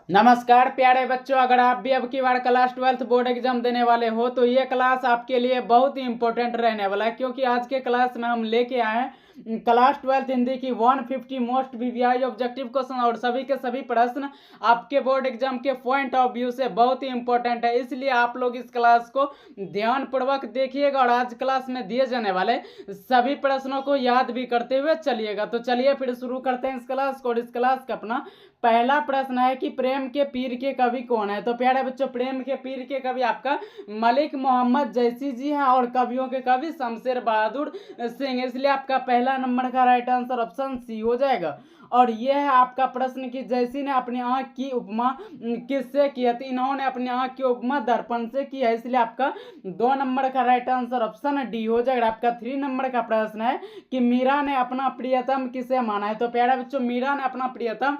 नमस्कार प्यारे बच्चों, अगर आप भी अब की बार क्लास 12th बोर्ड एग्जाम देने वाले हो तो ये क्लास आपके लिए बहुत ही इंपॉर्टेंट रहने वाला है, क्योंकि आज के क्लास में हम लेके आए हैं क्लास 12th हिंदी की 150 मोस्ट वीवीआई ऑब्जेक्टिव क्वेश्चन और सभी के सभी प्रश्न आपके बोर्ड एग्जाम के पॉइंट ऑफ व्यू से बहुत ही इंपॉर्टेंट है। इसलिए आप लोग इस क्लास को ध्यान पूर्वक देखिएगा और आज क्लास में दिए जाने वाले सभी प्रश्नों को याद भी करते हुए चलिएगा। तो चलिए फिर शुरू करते हैं इस क्लास को। और इस क्लास का अपना पहला प्रश्न है कि प्रेम के पीर के कवि कौन है। तो प्यारे बच्चों, प्रेम के पीर के कवि आपका मलिक मोहम्मद जैसी जी हैं और कवियों के कवि शमशेर बहादुर सिंह। इसलिए आपका पहला नंबर का राइट आंसर ऑप्शन सी हो जाएगा। और यह है आपका प्रश्न कि जैसी ने अपनी आंख की उपमा किससे की है। तो इन्होंने अपनी आंख की उपमा दर्पण से की है। इसलिए आपका 2 नंबर का राइट आंसर ऑप्शन डी हो जाएगा। आपका 3 नंबर का प्रश्न है कि मीरा ने अपना प्रियतम किसे माना है। तो प्यारे बच्चों, मीरा ने अपना प्रियतम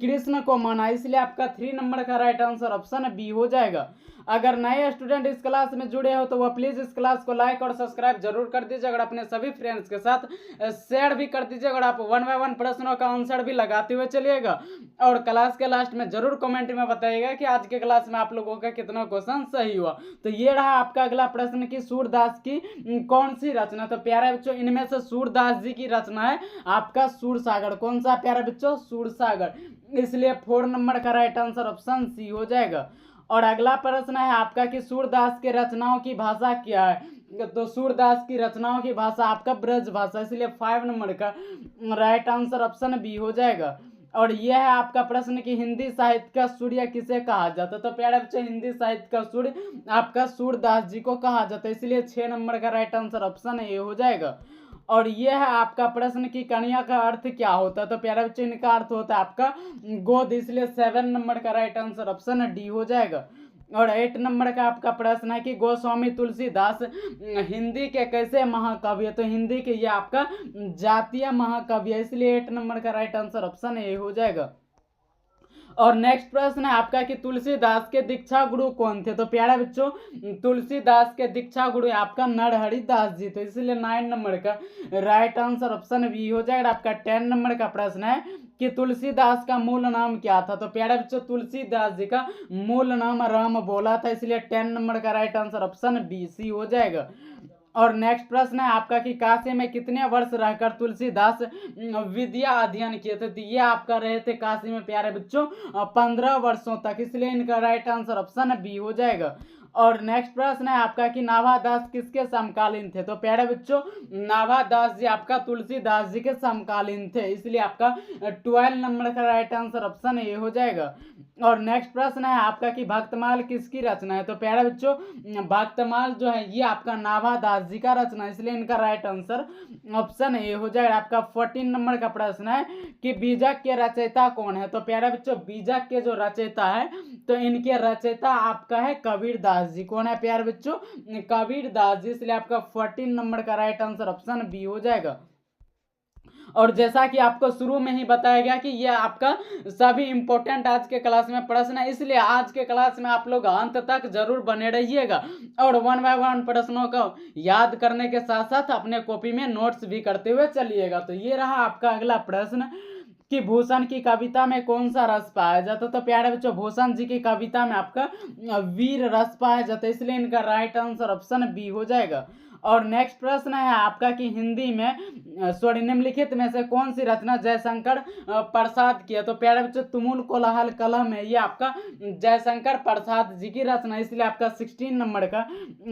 कृष्ण को माना, इसलिए आपका 3 नंबर का राइट आंसर ऑप्शन बी हो जाएगा। अगर नए स्टूडेंट इस क्लास में जुड़े हो तो वह प्लीज इस क्लास को लाइक और सब्सक्राइब जरूर कर दीजिए। अगर अपने सभी फ्रेंड्स के साथ शेयर भी कर दीजिएगा और आप 1 बाय 1 प्रश्नों का आंसर भी लगाते हुए चलिएगा। और क्लास के लास्ट में जरूर कमेंट में बताइएगा कि आज के क्लास में आप लोगों का कितना क्वेश्चन सही हुआ। तो ये रहा आपका अगला प्रश्न कि सूरदास की कौन सी रचना। तो प्यारे बच्चों, इनमें से सूरदास जी की रचना है आपका सूरसागर। कौन सा प्यारे बच्चों? सूरसागर। इसलिए 4 नंबर का राइट आंसर ऑप्शन सी हो जाएगा। और अगला प्रश्न है आपका कि सूरदास के रचनाओं की भाषा क्या है। तो सूरदास की रचनाओं की भाषा आपका ब्रज भाषा, इसलिए 5 नंबर का राइट आंसर ऑप्शन बी हो जाएगा। और यह है आपका प्रश्न कि हिंदी साहित्य का सूर्य किसे कहा जाता है। तो प्यारे बच्चों, हिंदी साहित्य का सूर्य आपका सूरदास जी को कहा जाता है, इसलिए 6 नंबर का राइट आंसर ऑप्शन ए हो जाएगा। और यह है आपका प्रश्न कि कन्या का अर्थ क्या होता है। तो प्यारे बच्चों, इनका अर्थ होता है आपका गोद, इसलिए 7 नंबर का राइट आंसर ऑप्शन डी हो जाएगा। और 8 नंबर का आपका प्रश्न है कि गोस्वामी तुलसीदास हिंदी के कैसे महाकवि है। तो हिंदी के ये आपका जातीय महाकवि है, इसलिए 8 नंबर का राइट आंसर ऑप्शन ए हो जाएगा। और नेक्स्ट प्रश्न है आपका कि तुलसीदास के दीक्षा गुरु कौन थे। तो प्यारे बच्चों, तुलसीदास के दीक्षा गुरु आपका नरहरि दास जी थे, इसलिए 9 नंबर का राइट आंसर ऑप्शन बी हो जाएगा। आपका 10 नंबर का प्रश्न है कि तुलसीदास का मूल नाम क्या था। तो प्यारे बच्चों, तुलसीदास जी का मूल नाम राम बोला था, इसलिए 10 नंबर का right answer option B C हो जाएगा। और नेक्स्ट प्रश्न है आपका कि काशी में कितने वर्ष रहकर तुलसीदास विद्या अध्ययन किए थे। तो ये आपका रहे थे काशी में प्यारे बच्चों 15 वर्षों तक, इसलिए इनका राइट आंसर ऑप्शन बी हो जाएगा। और नेक्स्ट प्रश्न है आपका कि नाभादास किसके समकालीन थे। तो प्यारे बच्चों, नाभादास जी आपका तुलसीदास जी के समकालीन थे, इसलिए आपका 12 नंबर का राइट आंसर ऑप्शन ए हो जाएगा। और नेक्स्ट प्रश्न है आपका कि भक्तमाल किसकी रचना है। तो प्यारे बच्चों, भक्तमाल जो है ये आपका नाभादास जी का रचना है, इसलिए इनका राइट आंसर ऑप्शन ए हो जाएगा। आपका 14 नंबर का प्रश्न है कि बीजक के रचयिता कौन है। तो प्यारे बच्चों, बीजक के जो रचयिता है तो इनके रचयिता आपका है कबीर दास जी। कौन है प्यारे बच्चों? कबीर दास जी, इसलिए आपका 14 नंबर का राइट आंसर ऑप्शन बी हो जाएगा। और जैसा कि आपको शुरू में ही बताया गया कि यह आपका सभी इंपॉर्टेंट आज के क्लास में प्रश्न है, इसलिए आज के क्लास में आप लोग अंत तक जरूर बने रहिएगा और 1 बाय 1 प्रश्नों को याद करने के साथ साथ अपने कॉपी में नोट्स भी करते हुए चलिएगा। तो ये रहा आपका अगला प्रश्न कि भूषण की कविता में कौन सा रस पाया जाता। तो प्यारे बच्चों, भूषण जी की कविता में आपका वीर रस पाया जाता है, इसलिए इनका राइट आंसर ऑप्शन बी हो जाएगा। और नेक्स्ट प्रश्न है आपका कि हिंदी में निम्नलिखित में से कौन सी रचना जयशंकर प्रसाद की है। तो प्यारे बच्चों, तुमुल कोलाहल कलम है ये आपका जयशंकर प्रसाद जी की रचना, इसलिए आपका 16 नंबर का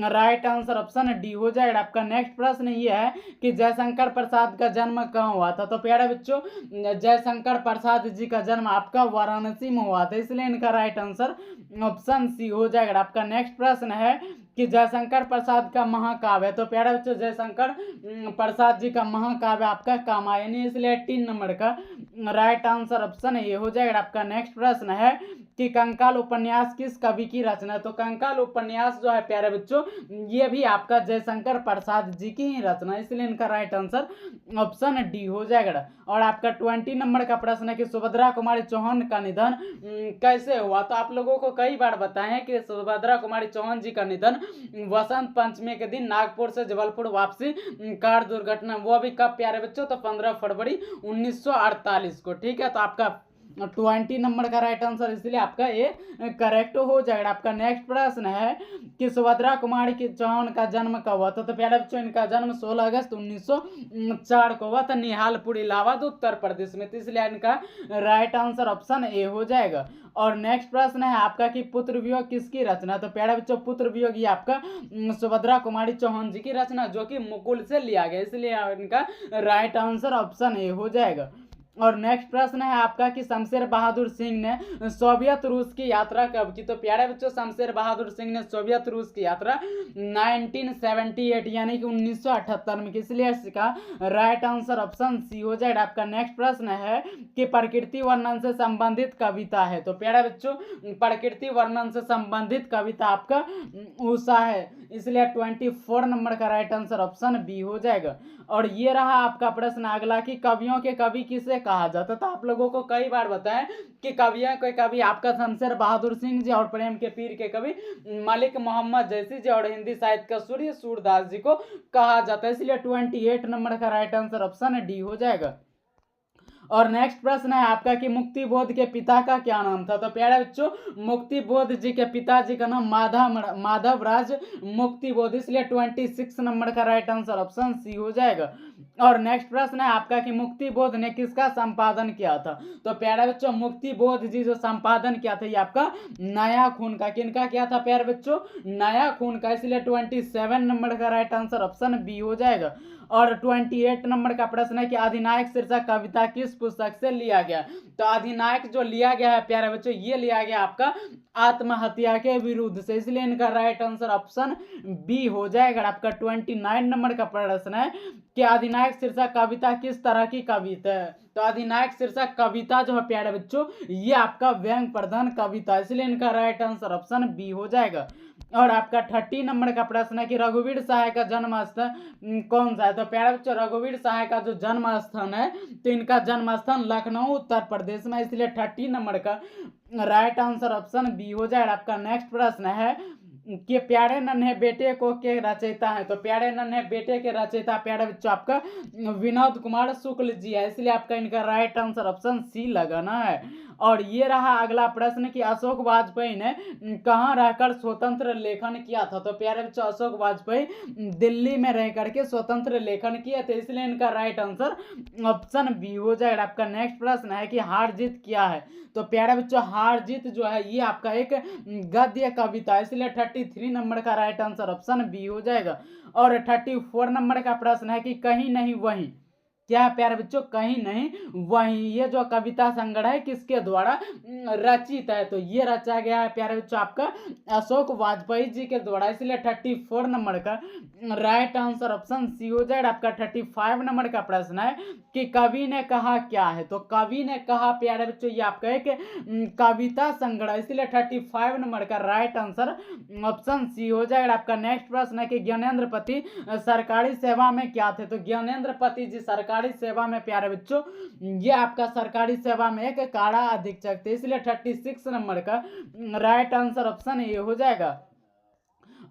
राइट आंसर ऑप्शन डी हो जाएगा। आपका नेक्स्ट प्रश्न ये है कि जयशंकर प्रसाद का जन्म कहाँ हुआ था। तो प्यारे बच्चों, जयशंकर प्रसाद जी का जन्म आपका वाराणसी में हुआ था, इसलिए इनका राइट आंसर ऑप्शन सी हो जाएगा। आपका नेक्स्ट प्रश्न है कि जयशंकर प्रसाद का महाकाव्य है। तो प्यारे बच्चों, जयशंकर प्रसाद जी का महाकाव्य आपका कामायनी, इसलिए 18 नंबर का राइट आंसर ऑप्शन ये हो जाएगा। आपका नेक्स्ट प्रश्न है कि कंकाल उपन्यास किस कवि की रचना है। तो कंकाल उपन्यास जो है प्यारे बच्चों, ये भी आपका जयशंकर प्रसाद जी की ही रचना है, इसलिए इनका राइट आंसर ऑप्शन डी हो जाएगा। और आपका 20 नंबर का प्रश्न है कि सुभद्रा कुमारी चौहान का निधन कैसे हुआ। तो आप लोगों को कई बार बताएं कि सुभद्रा कुमारी चौहान जी का निधन वसंत पंचमी के दिन नागपुर से जबलपुर वापसी कार दुर्घटना, वो भी कब प्यारे बच्चों? तो 15 फरवरी 1948 को। ठीक है, तो आपका 20 नंबर का राइट आंसर, इसलिए आपका ये करेक्ट हो जाएगा। आपका नेक्स्ट प्रश्न है कि सुभद्रा कुमारी की चौहान का जन्म कब हुआ था? तो प्यारे बच्चों इनका जन्म 16 अगस्त 1904 को हुआ था निहालपुर इलाहाबाद उत्तर प्रदेश में, तो इसलिए इनका राइट आंसर ऑप्शन ए हो जाएगा। और नेक्स्ट प्रश्न है आपका कि पुत्र वियोग किसकी रचना? तो प्यारे बच्चों पुत्र वियोग ये आपका सुभद्रा कुमारी चौहान जी की रचना जो कि मुकुल से लिया गया, इसलिए इनका राइट आंसर ऑप्शन ए हो जाएगा। और नेक्स्ट प्रश्न है आपका कि शमशेर बहादुर सिंह ने सोवियत रूस की यात्रा कब की? तो प्यारे बच्चों शमशेर बहादुर सिंह ने सोवियत रूस की यात्रा 1978 यानी कि 1978 में की, इसलिए इसका राइट आंसर ऑप्शन सी हो जाएगा। आपका नेक्स्ट प्रश्न है कि प्रकृति वर्णन से संबंधित कविता है? तो प्यारे बच्चों प्रकृति वर्णन से संबंधित कविता आपका उषा है, इसलिए 24 नंबर का राइट आंसर ऑप्शन बी हो जाएगा। और ये रहा आपका प्रश्न अगला कि कवियों के कवि किसे कहा जाता था? आप लोगों को कई बार बताएं कि कवियों के कवि आपका शमशेर बहादुर सिंह जी और प्रेम के पीर के कवि मलिक मोहम्मद जैसी जी और हिंदी साहित्य का सूर्य सूरदास जी को कहा जाता है, इसलिए 28 नंबर का राइट आंसर ऑप्शन डी हो जाएगा। और नेक्स्ट प्रश्न है आपका कि मुक्ति बोध के पिता का क्या नाम था? तो प्यारे बच्चों मुक्ति बोध जी के पिताजी का नाम माधव राज मुक्ति बोध, इसलिए 26 नंबर का राइट आंसर ऑप्शन सी हो जाएगा। और नेक्स्ट प्रश्न है आपका कि मुक्ति बोध ने किसका संपादन किया था? तो प्यारे बच्चों मुक्ति बोध जी जो संपादन किया था ये आपका नया खून का, किनका किया था प्यारे बच्चों? नया खून का, इसलिए 27 नंबर का राइट आंसर ऑप्शन बी हो जाएगा। और 28 नंबर का प्रश्न है कि अधिनायक शीर्षक कविता किस पुस्तक से लिया गया? तो अधिनायक जो लिया गया है प्यारे बच्चों ये लिया गया आपका आत्महत्या के विरुद्ध से, इसलिए इनका राइट आंसर ऑप्शन बी हो जाएगा। आपका 29 नंबर का प्रश्न है कि अधिनायक शीर्षक कविता किस तरह की कविता है? तो अधिनायक शीर्षक कविता जो है प्यारे बच्चों ये आपका व्यंग प्रधान कविता, इसलिए इनका राइट आंसर ऑप्शन बी हो जाएगा। और आपका 30 नंबर का प्रश्न है कि रघुवीर सहाय का जन्म स्थान कौन सा है? तो प्यारे बच्चों रघुवीर सहाय का जो जन्म स्थान है तो इनका जन्म स्थान लखनऊ उत्तर प्रदेश में, इसलिए 30 नंबर का राइट आंसर ऑप्शन बी हो जाएगा। आपका नेक्स्ट प्रश्न है कि प्यारे नन्हे बेटे को के रचयिता है? तो प्यारे नन्हे बेटे के रचयिता प्यारे बच्चों आपका विनोद कुमार शुक्ल जी है, इसलिए आपका इनका राइट आंसर ऑप्शन सी लगाना है। और ये रहा अगला प्रश्न कि अशोक वाजपेयी ने कहाँ रहकर स्वतंत्र लेखन किया था? तो प्यारे बच्चों अशोक वाजपेयी दिल्ली में रह करके स्वतंत्र लेखन किए थे, इसलिए इनका राइट आंसर ऑप्शन बी हो जाएगा। आपका नेक्स्ट प्रश्न है कि हार जीत क्या है? तो प्यारे बच्चों हार जीत जो है ये आपका एक गद्य कविता है, इसलिए 33 नंबर का राइट आंसर ऑप्शन बी हो जाएगा। और 34 नंबर का प्रश्न है कि कहीं नहीं वहीं, क्या है प्यारे बच्चों? कहीं नहीं वहीं, ये जो कविता संग्रह है किसके द्वारा रचित है? तो ये रचा गया है प्यारे बच्चों आपका अशोक वाजपेयी जी के द्वारा, इसलिए 34 नंबर का राइट आंसर ऑप्शन सी हो जाएगा। आपका 35 नंबर का प्रश्न है कि कवि ने कहा क्या है? तो कवि ने कहा प्यारे बच्चों ये आपका एक कविता संग्रह, इसलिए 35 नंबर का राइट आंसर ऑप्शन सी हो जाएगा। आपका नेक्स्ट प्रश्न है कि ज्ञानेंद्र पति सरकारी सेवा में क्या थे? तो ज्ञानेंद्र पति जी सरकारी सेवा में प्यारे बच्चों ये आपका सरकारी सेवा में एक कारा अधीक्षक थे, इसलिए 36 नंबर का राइट आंसर ऑप्शन ए हो जाएगा।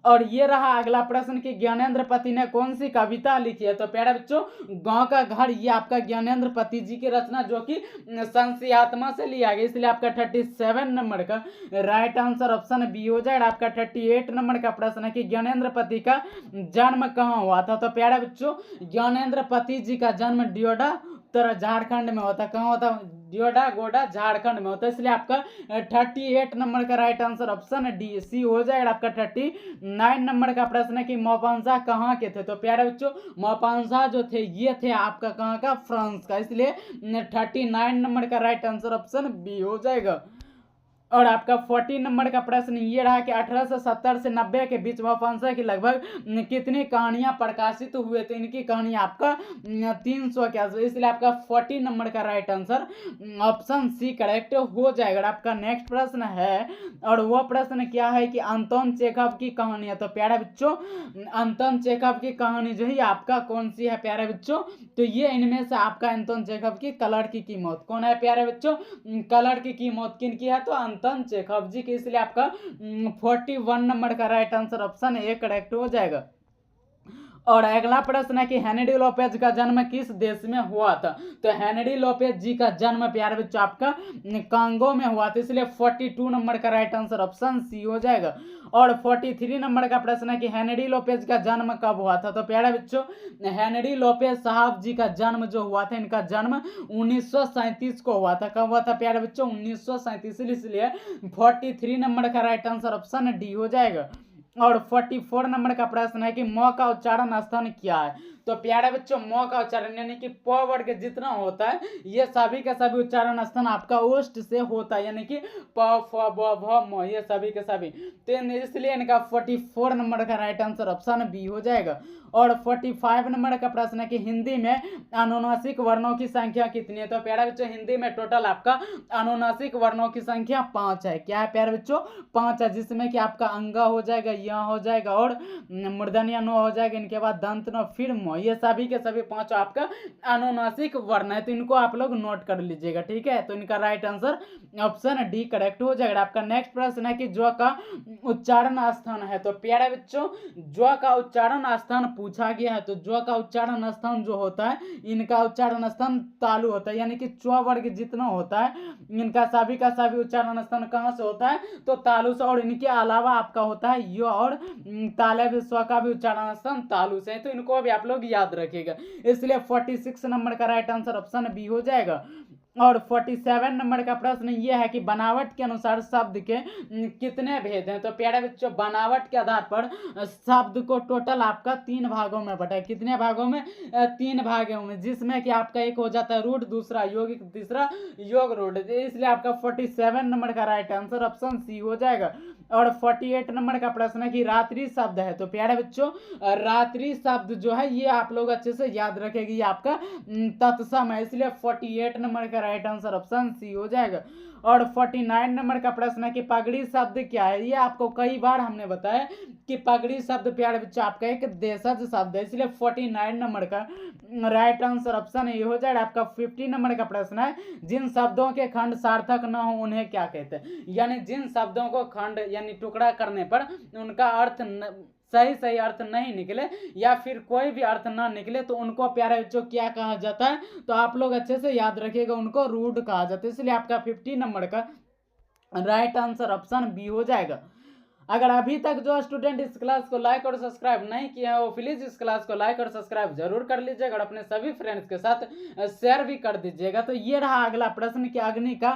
और ये रहा अगला प्रश्न कि ज्ञानेंद्र पति ने कौन सी कविता लिखी है? तो प्यारे बच्चों गांव का घर ये आपका ज्ञानेंद्र पति जी की रचना जो कि संस्यात्मा से लिया गया, इसलिए आपका 37 नंबर का राइट आंसर ऑप्शन बी हो जाएगा। आपका 38 नंबर का प्रश्न है कि ज्ञानेंद्र पति का जन्म कहाँ हुआ था? तो प्यारे बच्चों ज्ञानेंद्र पति जी का जन्म डियोडा उत्तर झारखंड में होता है, कहाँ होता है? डियोडा गोडा झारखंड में होता है, इसलिए आपका 38 नंबर का right answer option D C हो जाएगा। आपका 39 नंबर का प्रश्न है कि मौपांसा कहाँ के थे? तो प्यारे बच्चों मौपांसा जो थे ये थे आपका कहाँ का? फ्रांस का, इसलिए 39 नंबर का राइट आंसर ऑप्शन बी हो जाएगा। और आपका 40 नंबर का प्रश्न ये रहा कि 1870 से 90 के बीच मौपांसा की लगभग कितनी कहानियां प्रकाशित हुए? तो इनकी कहानी आपका 300 के आसपास, इसलिए आपका 40 नंबर का right answer option C correct हो जाएगा। आपका नेक्स्ट प्रश्न है और वो प्रश्न क्या है कि अंतोन चेखव की कहानी है? तो प्यारे बच्चों अंतोन चेखव की कहानी जो है आपका कौन सी है प्यारे बच्चों? तो ये इनमें से आपका अंतोन चेखव की कलर की मौत कौन है प्यारे बच्चों? कलर की मौत किन की है? तो अंतोन चेखव जी की, इसलिए आपका 41 नंबर का right answer option A correct हो जाएगा। और अगला प्रश्न है कि हेनरी लोपेज का जन्म किस देश में हुआ था। तो हेनरी लोपेज जी का जन्म प्यारे बच्चों आपका कांगो में हुआ था, इसलिए 42 नंबर का राइट आंसर ऑप्शन सी हो जाएगा। और 43 नंबर का प्रश्न है कि हेनरी लोपेज का जन्म कब हुआ था। तो प्यारे बच्चों हेनरी लोपेज साहब जी का जन्म जो हुआ था, इनका जन्म 1937 को हुआ था। कब हुआ था प्यारे बच्चों? 1937, इसलिए 43 नंबर का राइट आंसर ऑप्शन डी हो जाएगा। और 44 नंबर का प्रश्न है कि म का उच्चारण स्थान क्या है। तो प्यारे बच्चों म का उच्चारण यानी कि प वर्ग जितना होता है ये सभी का सभी उच्चारण स्थान आपका ओष्ठ से होता है, यानी कि प फ ब भ म, ये सभी के सभी। तो इसलिए इनका 44 नंबर का राइट आंसर ऑप्शन बी हो जाएगा। और 45 नंबर का प्रश्न है कि हिंदी में अनुनासिक वर्णों की संख्या कितनी है। तो प्यारे बच्चों हिंदी में टोटल आपका अनुनासिक वर्णों की संख्या 5 है। क्या है प्यारे बच्चों? 5 है, जिसमें कि आपका अंगा हो जाएगा, य हो जाएगा और मूर्धन्य नो हो जाएगा, इनके बाद दंत नो, फिर म, ये सभी के सभी 5 आपका अनुनासिक वर्ण है। तो इनको आप लोग नोट कर लीजिएगा, ठीक है। तो इनका right answer option D correct हो जाएगा। आपका नेक्स्ट प्रश्न है कि ज्व का उच्चारण स्थान है। तो प्यारे बच्चों ज्व का उच्चारण स्थान पूछा गया है। तो ज्व का उच्चारण स्थान जो होता है, इनका उच्चारण स्थान तालु होता है, यानी कि च्व वर्ग जितना होता है इनका सभी का सभी उच्चारण स्थान कहाँ से होता है? तो तालु से। और इनके अलावा आपका होता है यो और ताले भी, स्व का भी उच्चारण स्थान तालु से है। तो इनको भी आप लोग याद रखिएगा, इसलिए 46 नंबर का राइट आंसर ऑप्शन बी हो जाएगा। और 47 नंबर का प्रश्न यह है कि बनावट के अनुसार शब्द के कितने भेद हैं। तो प्यारे बच्चों बनावट के आधार पर शब्द को टोटल आपका 3 भागों में बटा है। कितने भागों में? 3 भागों में, जिसमें कि आपका एक हो जाता है रूढ़, दूसरा यौगिक, तीसरा योग रूढ़। इसलिए आपका 47 नंबर का राइट आंसर ऑप्शन सी हो जाएगा। और 48 नंबर का प्रश्न है कि रात्रि शब्द है। तो प्यारे बच्चों रात्रि शब्द जो है ये आप लोग अच्छे से याद रखेंगे, ये आपका तत्सम है, इसलिए 48 नंबर का राइट आंसर ऑप्शन सी हो जाएगा। और 49 नंबर का प्रश्न है कि पगड़ी शब्द क्या है। ये आपको कई बार हमने बताया कि पगड़ी शब्द प्यारे बच्चों आपका एक देशज शब्द है, इसलिए 49 नंबर का राइट आंसर ऑप्शन ये हो जाएगा। आपका 50 नंबर का प्रश्न है जिन शब्दों के खंड सार्थक न हो उन्हें क्या कहते हैं। यानी जिन शब्दों को खंड यानी टुकड़ा करने पर उनका अर्थ सही अर्थ नहीं निकले या फिर कोई भी अर्थ ना निकले तो उनको प्यारे बच्चों क्या कहा जाता है। तो आप लोग अच्छे से याद रखिएगा, उनको रूढ़ कहा जाता है। इसलिए आपका 50 नंबर का राइट आंसर ऑप्शन बी हो जाएगा। अगर अभी तक जो स्टूडेंट इस क्लास को लाइक और सब्सक्राइब नहीं किया है वो प्लीज इस क्लास को लाइक और सब्सक्राइब जरूर कर लीजिएगा और अपने सभी फ्रेंड्स के साथ शेयर भी कर दीजिएगा। तो ये रहा अगला प्रश्न कि अग्नि का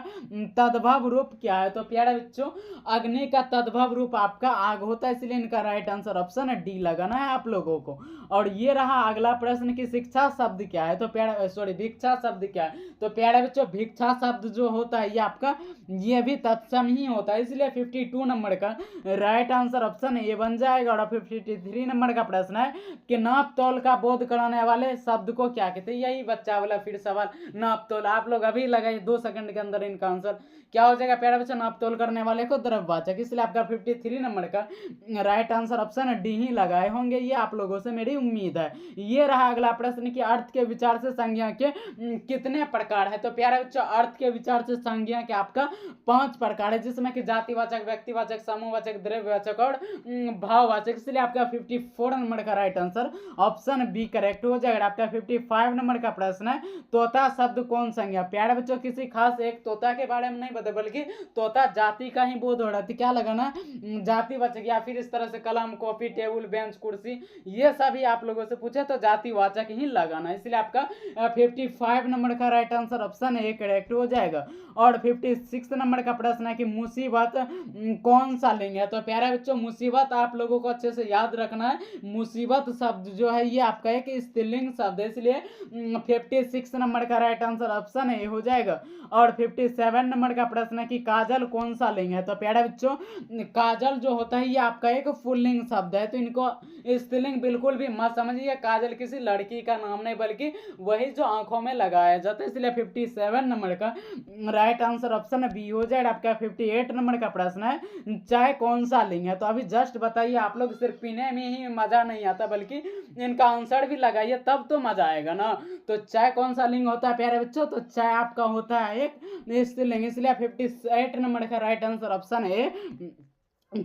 तद्भव रूप क्या है। तो प्यारे बच्चों अग्नि का तद्भव रूप आपका आग होता है, इसलिए इनका राइट आंसर ऑप्शन डी लगाना है आप लोगों को। और ये रहा अगला प्रश्न कि शिक्षा शब्द क्या है। तो भिक्षा शब्द क्या है। तो प्यारे बच्चों भिक्षा शब्द जो होता है ये आपका ये भी तत्सम ही होता है, इसलिए 52 नंबर का राइट आंसर ऑप्शन ए बन जाएगा। और 53 नंबर का प्रश्न है कि नाप तोल का बोध कराने वाले शब्द को क्या कहते हैं। यही बच्चा वाला फिर सवाल नाप तोल, आप लोग अभी लगाइए 2 सेकंड के अंदर इनका आंसर क्या हो जाएगा प्यारा बच्चा? नाप तोल करने वाले को द्रव्यवाचक, इसलिए आपका 53 नंबर का राइट आंसर ऑप्शन डी ही लगाए होंगे, ये आप लोगों से मेरी उम्मीद है। ये रहा अगला प्रश्न कि अर्थ के विचार से संज्ञा के कितने प्रकार है। तो प्यारे बच्चों अर्थ के विचार से संज्ञा के आपका 5 प्रकार है, जिसमें कि जातिवाचक, व्यक्तिवाचक, समूहवाचक, द्रव्यवाचक और भाववाचक, इसलिए आपका 54 नंबर का right answer option B correct हो जाएगा। आपका 55 नंबर का प्रश्न है तोता शब्द कौन संज्ञा। प्यारे बच्चों किसी खास एक तोता के बारे में नहीं बता बल्कि तोता जाति का ही बोध हो रहा है। क्या लगाना? जातिवाचक, या फिर इस तरह से कलम, कॉपी, टेबल, बेंच, कुर्सी, ये सभी आप लोगों से पूछे तो जातिवाचक ही लगाना, इसलिए आपका 55 नंबर का right answer option A correct हो जाएगा। और 56 नंबर का प्रश्न है कि मुसीबत कौन सा लिंग है। तो प्यारे बच्चों मुसीबत आप लोगों को अच्छे से याद रखना है, मुसीबत शब्द जो है ये आपका एक स्त्रीलिंग शब्द है, इसलिए 56 नंबर का राइट आंसर ऑप्शन ए हो जाएगा। और 57 नंबर का प्रश्न है कि काजल कौन सा लिंग है। तो प्यारे बच्चों काजल जो होता है ये आपका एक पुल्लिंग शब्द है, तो इनको स्त्रीलिंग बिल्कुल भी मत समझिए। काजल किसी लड़की का नाम नहीं बल्कि वही जो आंखों में लगाया जाता है, इसलिए 57 नंबर का राइट आंसर ऑप्शन बी हो जाएगा। आपका 58 नंबर का प्रश्न है चाय कौन सा लिंग है। तो अभी जस्ट बताइए, आप लोग सिर्फ पीने में ही मजा नहीं आता बल्कि इनका आंसर भी लगाइए तब तो मजा आएगा ना। तो चाय कौन सा लिंग होता है प्यारे बच्चों? तो चाय आपका होता है एक स्त्रीलिंग, इसलिए 58 नंबर का राइट आंसर ऑप्शन है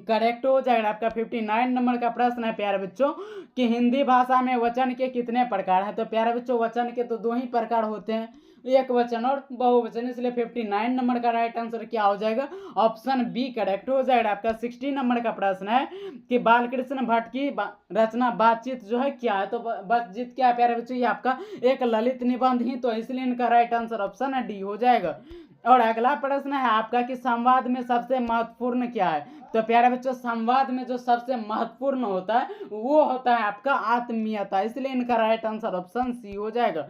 करेक्ट हो जाएगा। आपका 59 नंबर का प्रश्न है प्यारे बच्चों कि हिंदी भाषा में वचन के कितने प्रकार हैं। तो प्यारे बच्चों वचन के तो दो ही प्रकार होते हैं, एक वचन और बहुवचन, इसलिए 59 नंबर का राइट आंसर क्या हो जाएगा, ऑप्शन बी करेक्ट हो जाएगा। आपका 60 नंबर का प्रश्न है कि बालकृष्ण भट्ट की रचना बातचीत जो है क्या है। तो बातचीत क्या है प्यारे बच्चों, ये आपका एक ललित निबंध ही तो, इसलिए इनका राइट आंसर ऑप्शन है डी हो जाएगा। और अगला प्रश्न है आपका कि संवाद में सबसे महत्वपूर्ण क्या है। तो प्यारे बच्चों संवाद में जो सबसे महत्वपूर्ण होता है वो होता है आपका आत्मीयता, इसलिए इनका राइट आंसर ऑप्शन सी हो जाएगा।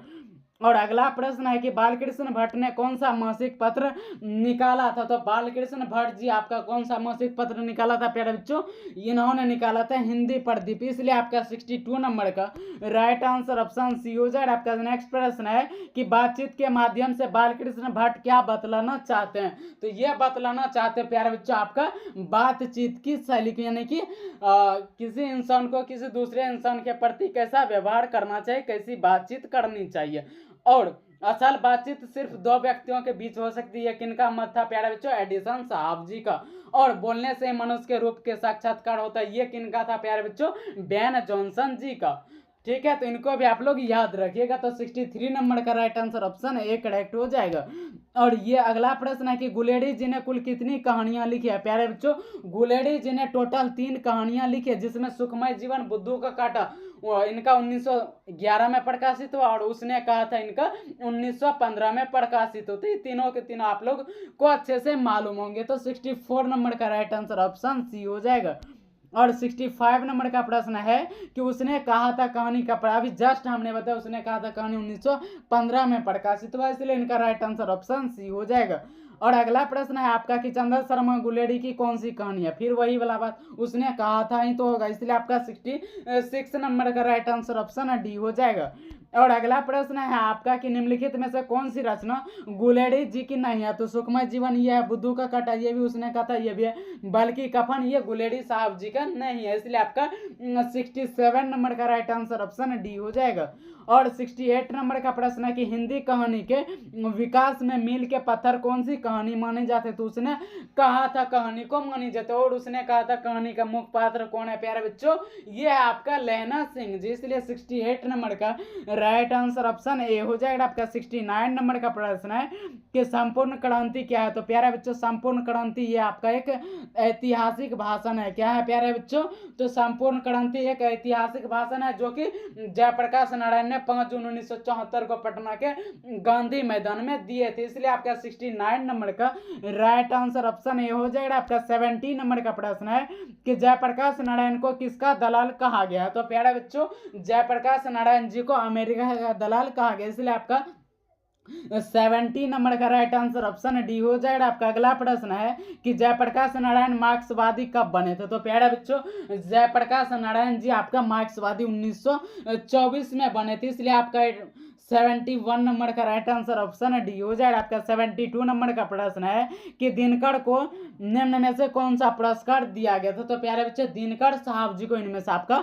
और अगला प्रश्न है कि बालकृष्ण भट्ट ने कौन सा मासिक पत्र निकाला था। तो बालकृष्ण भट्ट जी आपका कौन सा मासिक पत्र निकाला था प्यारे बच्चों, इन्होंने निकाला था हिंदी प्रदीप, इसलिए आपका 62 नंबर का राइट आंसर ऑप्शन सी हो जाएगा। आपका नेक्स्ट प्रश्न है कि बातचीत के माध्यम से बालकृष्ण भट्ट क्या बतलाना चाहते हैं। तो यह बतलाना चाहते हैं प्यारे बच्चों आपका बातचीत की शैली, यानी कि किसी इंसान को किसी दूसरे इंसान के प्रति कैसा व्यवहार करना चाहिए, कैसी बातचीत करनी चाहिए। और असल बातचीत सिर्फ दो व्यक्तियों के बीच हो सकती है, किनका मत था प्यारे बच्चों, एडिसन साहब जी का। और बोलने से मनुष्य के रूप के साक्षात्कार होता है, ये किनका था प्यारे बच्चों, बेन जॉनसन जी का। ठीक है, तो इनको भी आप लोग याद रखिएगा। तो 63 नंबर का right answer option A correct हो जाएगा। और ये अगला प्रश्न है कि गुलेडी जी ने कुल कितनी कहानियां लिखी है। प्यारे बच्चों गुलेडी जी ने टोटल 3 कहानियां लिखी है, जिसमें सुखमय जीवन, बुद्धू का कांटा इनका 1911 में प्रकाशित हुआ, और उसने कहा था इनका 1915 में प्रकाशित होते। तीनों के तीनों आप लोग को अच्छे से मालूम होंगे। तो 64 नंबर का राइट आंसर ऑप्शन सी हो जाएगा। और 65 नंबर का प्रश्न है कि उसने कहा था कहानी का, अभी जस्ट हमने बताया उसने कहा था कहानी 1915 में प्रकाशित हुआ, इसलिए इनका राइट आंसर ऑप्शन सी हो जाएगा। और अगला प्रश्न है आपका कि चंद्र शर्मा गुलेडी की कौन सी कहानी है। फिर वही वाला बात, उसने कहा था ही तो होगा, इसलिए आपका 66 नंबर का राइट आंसर ऑप्शन डी हो जाएगा। और अगला प्रश्न है आपका कि निम्नलिखित में से कौन सी रचना गुलेडी जी की नहीं है। तो सुखमय जीवन ये है, बुद्धू का कांटा ये भी उसने कहा था ये भी है, बल्कि कफन ये गुलेडी साहब जी का नहीं है, इसलिए आपका 67 नंबर का राइट आंसर ऑप्शन डी हो जाएगा। और 68 नंबर का प्रश्न है कि हिंदी कहानी के विकास में मील के पत्थर कौन सी कहानी माने जाते। तो उसने कहा था कहानी को मानी जाते, और उसने कहा था कहानी का मुख्य पात्र कौन है प्यारे बच्चों, ये है आपका लहना सिंह जी, इसलिए 68 नंबर का राइट आंसर ऑप्शन ए हो जाएगा। आपका 69 नंबर का प्रश्न है कि संपूर्ण क्रांति क्या है। तो प्यारे बच्चों संपूर्ण क्रांति ये आपका एक ऐतिहासिक भाषण है। क्या है प्यारे बच्चों, तो संपूर्ण क्रांति एक ऐतिहासिक भाषण है जो कि जयप्रकाश नारायण ने 5 जून 1974 को पटना के गांधी मैदान में दिए थे, इसलिए आपका 69 नंबर का राइट आंसर ऑप्शन ए हो जाएगा। आपका 70 नंबर का प्रश्न है कि जयप्रकाश नारायण को किसका दलाल कहा गया है। तो प्यारे बच्चों जयप्रकाश नारायण जी को अमेरिका का दलाल कहा गया, इसलिए आपका 70 नंबर का राइट आंसर ऑप्शन डी हो जाएगा। आपका अगला प्रश्न है कि जयप्रकाश नारायण मार्क्सवादी कब बने थे। तो प्यारे बच्चों जयप्रकाश नारायण जी आपका मार्क्सवादी 1924 में बने थे, इसलिए आपका 71 नंबर का राइट आंसर ऑप्शन डी हो जाएगा। आपका 72 नंबर का प्रश्न है कि दिनकर को निम्न में से कौन सा पुरस्कार दिया गया था। तो प्यारे बच्चे दिनकर साहब जी को इनमें से आपका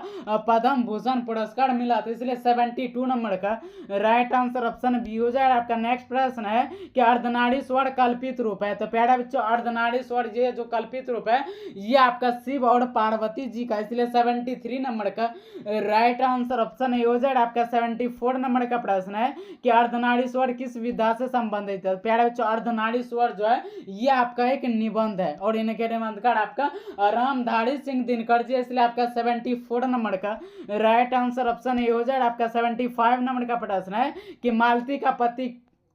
पद्म भूषण पुरस्कार मिला था, इसलिए 72 नंबर का राइट आंसर ऑप्शन बी हो जाएगा। आपका नेक्स्ट प्रश्न है कि अर्धनाड़ी स्वर कल्पित रूप है। तो प्यारे बच्चों अर्धनाड़ी स्वर ये जो कल्पित रूप है ये आपका शिव और पार्वती जी का, इसलिए 73 नंबर का राइट आंसर ऑप्शन ए हो जाएगा। आपका 74 नंबर का प्रश्न है कि अर्धनाड़ी स्वर किस विधा से संबंधित है। प्यारे बच्चों अर्धनाड़ी स्वर जो है ये आपका एक निबंध है, और इनके निबंधकार आपका रामधारी सिंह दिनकर जी, इसलिए आपका 74 नंबर का राइट आंसर ऑप्शन ए हो जाएगा। आपका 75 नंबर का प्रश्न है कि मालती का पति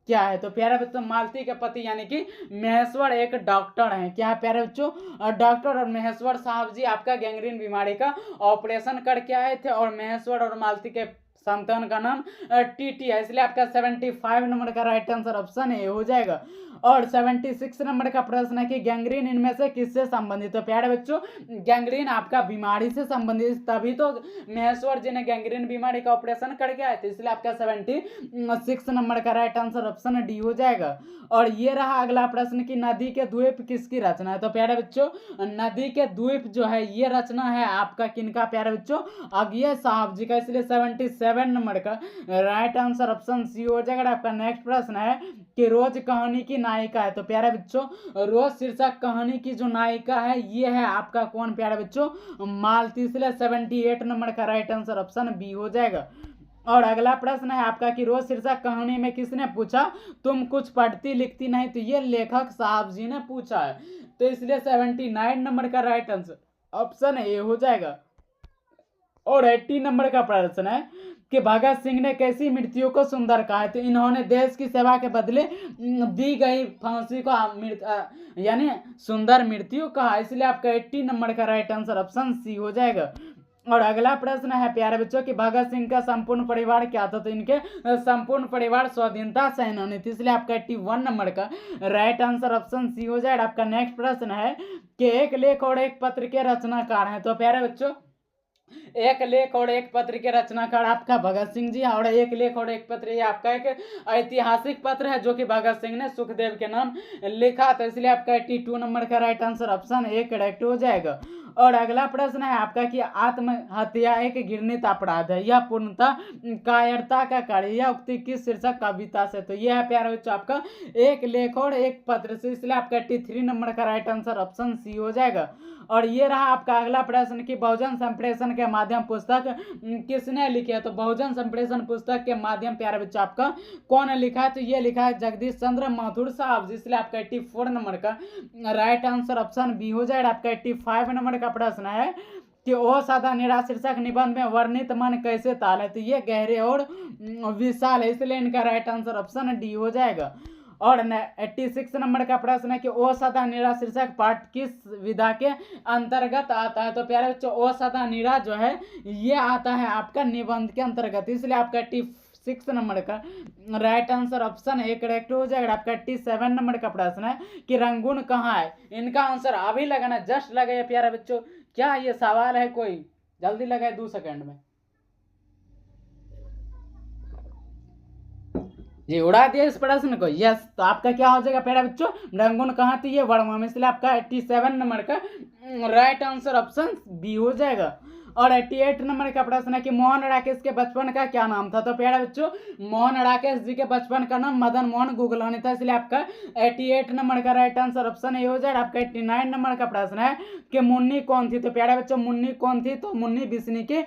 क्या है। तो प्यारे बच्चों मालती के पति यानी कि महेश्वर एक डॉक्टर हैं। क्या है प्यारे बच्चों, डॉक्टर और महेश्वर साहब जी आपका गैंग्रीन बीमारी का ऑपरेशन करके आए थे, और महेश्वर और मालती के संतान का नाम टीटी है, इसलिए आपका 75 नंबर का राइट आंसर ऑप्शन ए हो जाएगा। और 76 नंबर का प्रश्न है कि गैंग्रीन इनमें से किससे संबंधित। तो प्यारे बच्चों गैंग्रीन आपका बीमारी से संबंधित, तभी तो महेश्वर जी ने गैंग्रीन बीमारी का ऑपरेशन करके आए थे, इसलिए आपका 76 नंबर का राइट आंसर ऑप्शन डी हो जाएगा। और ये रहा अगला प्रश्न कि नदी के द्वीप किसकी रचना है। तो प्यारे बच्चों नदी के द्वीप जो है ये रचना है आपका किनका प्यारे बच्चों, अज्ञे साहब जी का, इसलिए 77 87 नंबर का राइट आंसर ऑप्शन सी हो जाएगा। आपका नेक्स्ट प्रश्न है कि रोज कहानी की नायिका है। तो प्यारे बच्चों, रोज शीर्षक कहानी की जो नायिका है ये है आपका कौन प्यारे बच्चों, मालती। इसलिए 78 नंबर का राइट आंसर ऑप्शन बी हो जाएगा। और अगला प्रश्न है आपका कि रोज शीर्षक कहानी में किसने पूछा तुम कुछ पढ़ती लिखती नहीं। तो ये लेखक साहब जी ने पूछा है। तो इसलिए 79 नंबर का राइट आंसर ऑप्शन ए हो जाएगा। और 80 नंबर का प्रश्न है कि भगत सिंह ने कैसी मृत्यु को सुंदर कहा है। तो इन्होंने देश की सेवा के बदले दी गई फांसी को यानी सुंदर मृत्यु कहा। इसलिए आपका 80 नंबर का राइट आंसर ऑप्शन सी हो जाएगा। और अगला प्रश्न है प्यारे बच्चों कि भगत सिंह का संपूर्ण परिवार क्या था। तो इनके संपूर्ण परिवार स्वाधीनता सेनानी थी। इसलिए आपका 81 नंबर का राइट आंसर ऑप्शन सी हो जाएगा। आपका नेक्स्ट प्रश्न है कि एक लेख और एक पत्र के रचनाकार हैं। तो प्यारे बच्चों, एक लेख और एक पत्र के रचनाकार आपका भगत सिंह जी, और एक लेख और एक पत्र ये आपका एक ऐतिहासिक पत्र है जो कि भगत सिंह ने सुखदेव के नाम लिखा था। इसलिए आपका 82 नंबर का right answer option A correct हो जाएगा। और अगला प्रश्न है आपका कि आत्महत्या एक घृणित अपराध है, यह पूर्णतः कायरता का कार्य, यह उक्ति किस शीर्षक कविता से। तो यह है प्यारे बच्चों आपका एक लेख और एक पत्र से। इसलिए आपका 83 नंबर का राइट आंसर ऑप्शन सी हो जाएगा। और ये रहा आपका अगला प्रश्न कि बहुजन संप्रेषण के माध्यम पुस्तक किसने लिखी है। तो बहुजन संप्रेषण पुस्तक के माध्यम प्यारे बच्चा आपका कौन लिखा है। तो ये लिखा है जगदीश चंद्र माथुर साहब जी। इसलिए आपका 84 नंबर का राइट आंसर ऑप्शन बी हो जाएगा। आपका 85 नंबर का प्रश्न है कि ओ सादा निराश शीर्षक निबंध में वर्णित मन कैसे ताल है। तो ये गहरे और विशाल है। इसलिए इनका राइट आंसर ऑप्शन डी हो जाएगा। और 86 नंबर का प्रश्न है कि ओ सदा निरा शीर्षक पाठ किस विधा के अंतर्गत आता है। तो प्यारे बच्चों, ओ सदा निरा जो है ये आता है आपका निबंध के अंतर्गत। इसलिए आपका 86 नंबर का right answer option A correct हो जाएगा। आपका 87 नंबर का प्रश्न है कि रंगून कहाँ है। इनका आंसर अभी लगाना, जस्ट लगे प्यारे बच्चों। क्या ये सवाल है कोई, जल्दी लगाए 2 सेकंड में। जी उड़ा दिया इस प्रश्न को, यस। तो आपका क्या हो जाएगा प्यारे बच्चों, रंगून कहाँ थी, ये वर्मा में। इसलिए आपका 87 नंबर का राइट आंसर ऑप्शन बी हो जाएगा। और 88 नंबर का प्रश्न है कि मोहन राकेश के बचपन का क्या नाम था। तो प्यारे बच्चों, मोहन राकेश जी के बचपन का नाम मदन मोहन गुगलानी था। इसलिए आपका 88 नंबर का राइट आंसर ऑप्शन ए हो जाएगा। आपका 89 नंबर का प्रश्न है कि मुन्नी कौन थी। तो प्यारे बच्चों, मुन्नी कौन थी। तो मुन्नी बिस्नी की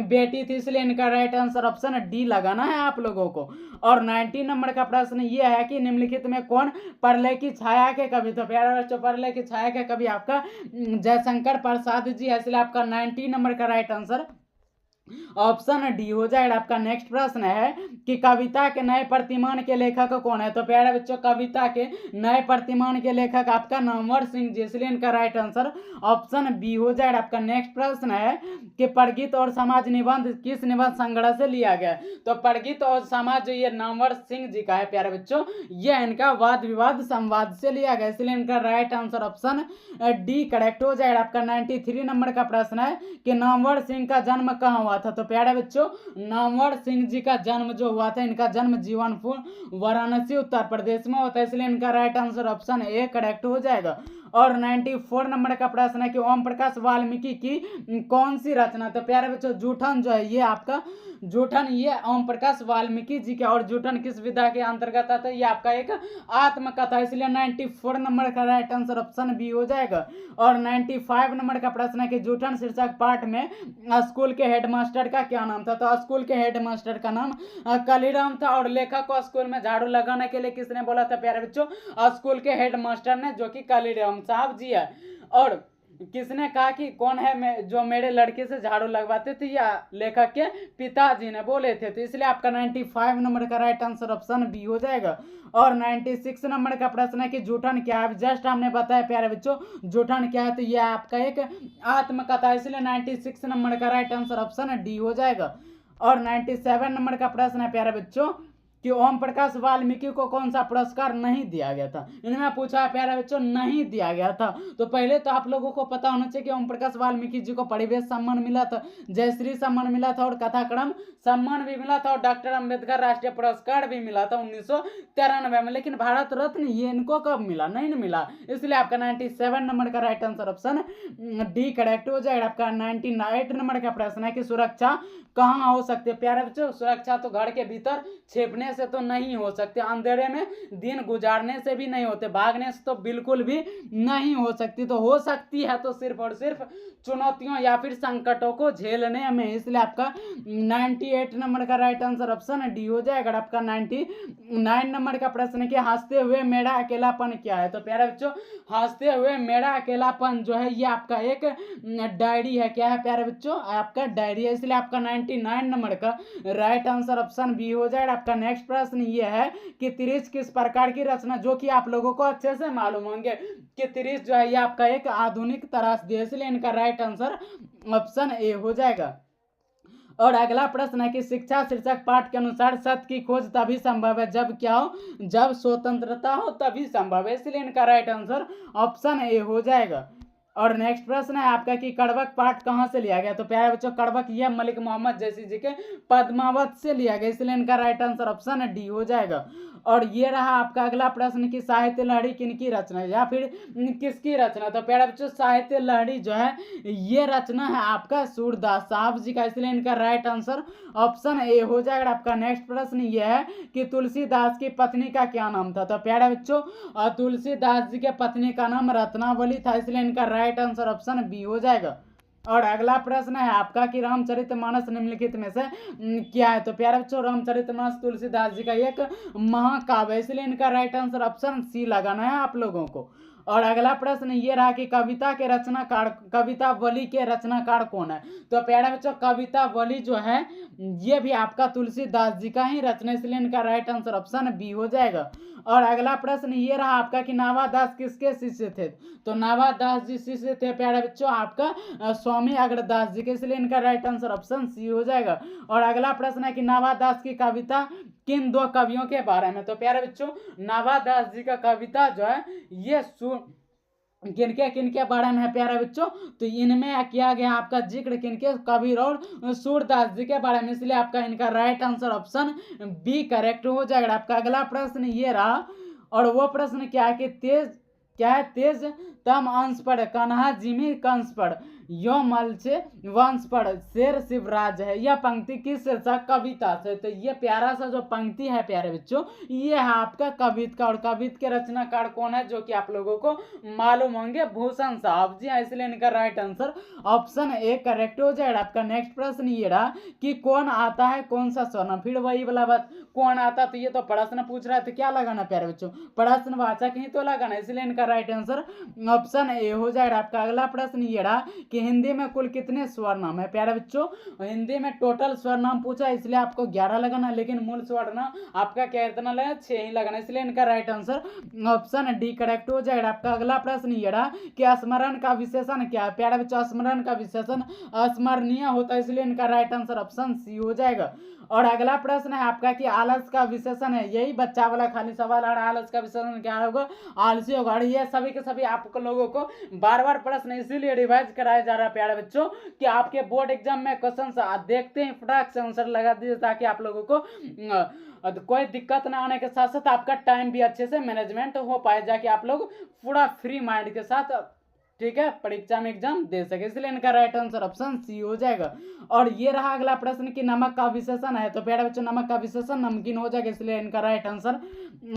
बेटी थी। इसलिए इनका राइट आंसर ऑप्शन डी लगाना है आप लोगों को। और 90 नंबर का प्रश्न ये है कि निम्नलिखित में कौन प्रलय की छाया के कवि। तो प्यारे बच्चों, प्रलय की छाया के कवि आपका जयशंकर प्रसाद जी है। इसलिए आपका 90 नंबर का राइट आंसर ऑप्शन डी हो जाएगा। आपका नेक्स्ट प्रश्न है कि कविता के नए प्रतिमान के लेखक कौन है। तो प्यारे बच्चों, कविता के नए प्रतिमान के लेखक आपका नामवर सिंह जी। इसलिए इनका राइट आंसर ऑप्शन बी हो जाएगा। आपका नेक्स्ट प्रश्न है कि प्रगीत और समाज निबंध किस निबंध संग्रह से लिया गया। तो प्रगीत और समाज जो ये नामवर सिंह जी का है प्यारे बच्चों, ये इनका वाद विवाद संवाद से लिया गया। इसलिए इनका right answer option D correct हो जाएगा। आपका 93 नंबर का प्रश्न है कि नामवर सिंह का जन्म कहाँ हुआ था। तो प्यारे बच्चों, नामवर सिंह जी का जन्म जो हुआ था, इनका जन्म जीवनपुर वाराणसी उत्तर प्रदेश में होता है। इसलिए इनका right answer option A correct हो जाएगा। और 94 नंबर का प्रश्न है कि ओम प्रकाश वाल्मीकि की कौन सी रचना। तो प्यारे बच्चों, जूठन जो है ये आपका जूठन ये ओम प्रकाश वाल्मीकि जी के, और जूठन किस विधा के अंतर्गत आता है, ये आपका एक आत्मकथा। इसलिए 94 नंबर का राइट आंसर ऑप्शन बी हो जाएगा। और 95 नंबर का प्रश्न है कि जूठन शीर्षक पाठ में स्कूल के हेडमास्टर का क्या नाम था। तो स्कूल के हेडमास्टर का नाम कालीराम था। और लेखक को स्कूल में झाड़ू लगाने के लिए किसने बोला था प्यारे बच्चों, स्कूल के हेडमास्टर ने, जो कि कालीराम साहब जी है। और किसने कहा कि कौन है जो मेरे लड़के से झाड़ू लगवाते थे, या लेखक के पिताजी ने बोले थे। तो इसलिए आपका 95 नंबर का राइट आंसर ऑप्शन बी हो जाएगा। और 96 नंबर का प्रश्न है कि जूठन क्या है। जस्ट हमने बताया प्यारे बच्चों, जूठन क्या है। तो यह आपका एक आत्मकथा। इसलिए 96 नंबर का राइट आंसर ऑप्शन डी हो जाएगा। और 97 नंबर का प्रश्न है प्यारे बच्चों कि ओम प्रकाश वाल्मीकि को कौन सा पुरस्कार नहीं दिया गया था। इनमें पूछा है प्यारे बच्चों, नहीं दिया गया था। तो पहले तो आप लोगों को पता होना चाहिए कि ओम प्रकाश वाल्मीकि जी को परिवेश सम्मान मिला था, जयश्री सम्मान मिला था और कथाक्रम सम्मान भी मिला था और डॉक्टर अंबेडकर राष्ट्रीय पुरस्कार भी मिला था 1993 में। लेकिन भारत रत्न ये इनको कब मिला? नहीं मिला। इसलिए आपका 97 नंबर का right answer option D correct हो जाएगा। आपका 98 नंबर का प्रश्न है कि सुरक्षा कहाँ हो सकती है? प्यारे बच्चों, सुरक्षा तो घर के भीतर छिपने से तो नहीं हो सकते, अंधेरे में दिन गुजारने से भी नहीं होते, भागने से तो बिल्कुल भी नहीं हो सकती। तो हो सकती है तो सिर्फ और सिर्फ चुनौतियों या फिर संकटों को झेलने में। इसलिए आपका 98 नंबर का राइट आंसर ऑप्शन डी हो जाएगा। आपका 99 नंबर का प्रश्न है कि हंसते हुए मेरा अकेलापन क्या है? तो प्यारे बच्चों, हंसते हुए मेरा अकेलापन जो है ये आपका एक डायरी है। क्या है प्यारे बच्चों? आपका डायरी है। इसलिए आपका 99 नंबर का राइट आंसर ऑप्शन बी हो जाएगा। आपका नेक्स्ट प्रश्न ये है कि त्रिश किस प्रकार की रचना, जो कि आप लोगों को अच्छे से मालूम होंगे कि त्रिश जो है ये आपका एक आधुनिक त्रासदी है। इसलिए इनका राइट आंसर ऑप्शन ए हो जाएगा। और अगला प्रश्न है कि शिक्षा शीर्षक पाठ के अनुसार सत्य की खोज तभी संभव है जब क्या हो? जब स्वतंत्रता हो तभी संभव है। इसलिए इनका राइट आंसर ऑप्शन ए हो जाएगा। और नेक्स्ट प्रश्न है आपका कि कड़वक पाठ कहाँ से लिया गया? तो प्यारे बच्चों, कड़वक यह मलिक मोहम्मद जैसी जी के पद्मावत से लिया गया। इसलिए इनका राइट आंसर ऑप्शन डी हो जाएगा। और ये रहा आपका अगला प्रश्न कि साहित्य लहरी किनकी रचना है या फिर किसकी रचना? तो प्यारे बच्चों, साहित्य लहरी जो है ये रचना है आपका सूरदास साहब जी का। इसलिए इनका राइट आंसर ऑप्शन ए हो जाएगा। आपका नेक्स्ट प्रश्न ये है कि तुलसीदास की पत्नी का क्या नाम था? तो प्यारे बच्चों, तुलसीदास जी के पत्नी का नाम रत्नावली था। इसलिए इनका राइट आंसर ऑप्शन बी हो जाएगा। और अगला प्रश्न है आपका कि रामचरितमानस निम्नलिखित में से क्या है? तो प्यारे बच्चों, रामचरितमानस तुलसीदास जी का एक महाकाव्य है। इसलिए इनका राइट आंसर ऑप्शन सी लगाना है आप लोगों को। और अगला प्रश्न ये रहा कि कविता के रचनाकार, कवितावली के रचनाकार कौन है? तो प्यारे बच्चों, कवितावली जो है ये भी आपका तुलसीदास जी का ही रचना। इसलिए इनका राइट आंसर ऑप्शन बी हो जाएगा। और अगला प्रश्न ये रहा आपका कि नावादास किसके शिष्य थे? तो नावादास जी शिष्य थे प्यारे बच्चों आपका स्वामी अग्रदास जी के। इसलिए इनका राइट आंसर ऑप्शन सी हो जाएगा। और अगला प्रश्न है कि नावादास की कविता किन दो कवियों के बारे में? तो प्यारे बच्चों, नावादास जी का कविता जो है ये किनके किनके बारे में है प्यारे बच्चों? तो इनमें किया गया आपका जिक्र किनके? कबीर और सूरदास जी के बारे में। इसलिए आपका इनका right answer option B correct हो जाएगा। आपका अगला प्रश्न ये रहा, और वो प्रश्न क्या है कि तेज तम अंश पढ़ कन्हा जिमी कंस पढ़ यो मल से वंश पढ़ शेर शिवराज है। यह पंक्ति किस शीर्षक कविता से? तो ये प्यारा सा जो पंक्ति है प्यारे बच्चों ये है आपका कवित का। और कवित के रचनाकार कौन है जो कि आप लोगों को मालूम होंगे? भूषण साहब जी हैं। इसलिए इनका right answer option A correct हो जाएगा। आपका नेक्स्ट प्रश्न ये रहा कि कौन आता है कौन सा स्वर्ण? फिर वही वाला बात, कौन आता? तो ये तो प्रश्न पूछ रहा है तो क्या लगाना प्यारे बच्चों? प्रश्नवाचक ही तो लगाना। इसलिए इनका राइट आंसर ऑप्शन ए हो जाएगा। आपका अगला प्रश्न ये रहा कि हिंदी में कुल कितने स्वर नाम है? प्यारे बच्चों, हिंदी में टोटल स्वर नाम पूछा इसलिए आपको 11 लगाना, लेकिन मूल स्वर नाम आपका क्या इतना लगा? 6 ही लगाना। इसलिए इनका right answer option D correct हो जाएगा। आपका अगला प्रश्न ये रहा कि स्मरण का विशेषण क्या है? प्यारे बच्चों, स्मरण का विशेषण स्मरणीय होता है। इसलिए इनका राइट आंसर ऑप्शन सी हो जाएगा। और अगला प्रश्न है आपका कि आलस का विशेषण है, यही बच्चा वाला खाली सवाल है, आलस का विशेषण क्या होगा? आलसी होगा। और ये सभी के सभी आप लोगों को बार बार प्रश्न इसीलिए रिवाइज कराया जा रहा है प्यारे बच्चों कि आपके बोर्ड एग्जाम में क्वेश्चन देखते ही फटाक से आंसर लगा दीजिए ताकि आप लोगों को कोई दिक्कत ना आने के साथ साथ आपका टाइम भी अच्छे से मैनेजमेंट हो पाए, जाके आप लोग पूरा फ्री माइंड के साथ ठीक है परीक्षा में एग्जाम दे सके। इसलिए इनका राइट आंसर ऑप्शन सी हो जाएगा। और ये रहा अगला प्रश्न कि नमक का विशेषण है। तो प्यारे बच्चों, नमक का विशेषण नमकीन हो जाएगा। इसलिए इनका right answer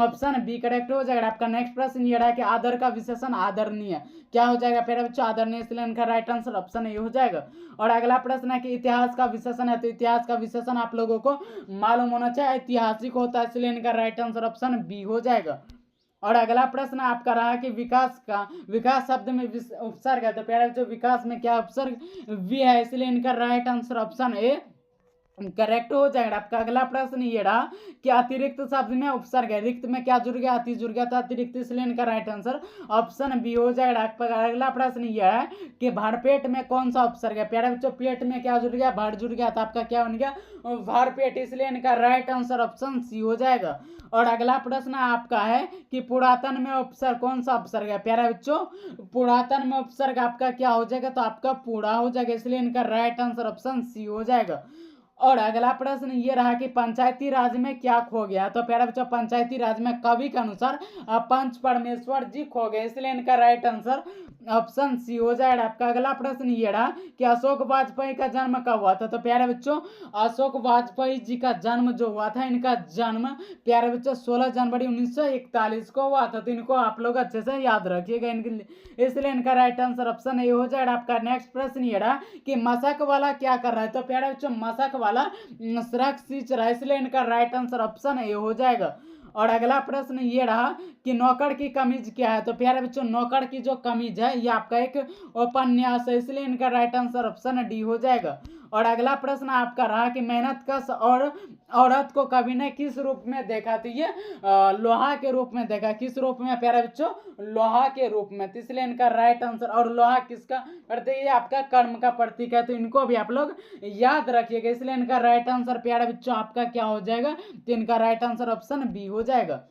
option B correct हो जाएगा। आपका नेक्स्ट प्रश्न ये रहा कि आदर का विशेषण आदरणीय क्या हो जाएगा प्यारे बच्चों? आदरणीय। इसलिए इनका राइट आंसर ऑप्शन ए हो जाएगा। और अगला प्रश्न है कि इतिहास का विशेषण है। तो इतिहास का विशेषण आप लोगों को मालूम होना चाहिए, ऐतिहासिक होता है। इसलिए इनका राइट आंसर ऑप्शन बी हो जाएगा। और अगला प्रश्न आपका रहा कि विकास शब्द में उपसर्ग है। तो प्यारे बच्चों, विकास में क्या उपसर्ग? वी है। इसलिए इनका right answer option A correct हो जाएगा आपका। अगला प्रश्न ये रहा कि अतिरिक्त शब्द में उपसर्ग है, रिक्त में क्या जुड़ गया, अति जुड़ गया, तो अतिरिक्त, इसलिए इनका राइट आंसर ऑप्शन बी हो जाएगा आपका। अगला प्रश्न ये है कि भरपेट में कौन सा उपसर्ग है, प्यारे बच्चों पेट में क्या जुड़ गया, भर जुड़ गया, तो आपका क्या बन गया, भरपेट, इसलिए इनका राइट आंसर ऑप्शन सी हो जाएगा। और अगला प्रश्न आपका है कि पुरातन में उपसर्ग कौन सा उपसर्ग है, प्यारे बच्चों पुरातन में उपसर्ग आपका क्या हो जाएगा, तो आपका पूरा हो जाएगा, इसलिए इनका राइट आंसर ऑप्शन सी हो जाएगा। और अगला प्रश्न ये रहा कि पंचायती राज में क्या खो गया, तो प्यारे बच्चों पंचायती राज में कवि के अनुसार पंच परमेश्वर जी खो गए, इसलिए इनका राइट आंसर ऑप्शन सी हो जाएगा आपका। अगला प्रश्न ये रहा कि अशोक वाजपेयी का जन्म कब हुआ था, तो प्यारे बच्चों अशोक वाजपेयी जी का जन्म जो हुआ था, इनका जन्म प्यारे बच्चों 16 जनवरी 1941 को हुआ था, तो इनको आप लोग अच्छे से याद रखिएगा इनके, इसलिए इनका राइट आंसर ऑप्शन ए हो जाएगा आपका। नेक्स्ट प्रश्न ये रहा कि मशक वाला क्या कर रहा है, तो प्यारे बच्चों मशक वाला सड़क सींच रहा है, इसलिए इनका राइट आंसर ऑप्शन ए हो जाएगा। और अगला प्रश्न ये रहा कि नौकर की कमीज क्या है, तो प्यारे बच्चों नौकर की जो कमीज है ये आपका एक उपन्यास है, इसलिए इनका राइट आंसर ऑप्शन डी हो जाएगा। और अगला प्रश्न आपका रहा कि मेहनत कश और औरत को कवि ने किस रूप में देखा, तो ये लोहा के रूप में देखा, किस रूप में प्यारे बच्चों लोहा के रूप में, तो इसलिए इनका राइट आंसर, और लोहा किसका प्रतीक है, आपका कर्म का प्रतीक है, तो इनको भी आप लोग याद रखिएगा, इसलिए इनका राइट आंसर प्यारे बच्चों आपका क्या हो जाएगा, तो इनका राइट आंसर ऑप्शन बी हो जाएगा।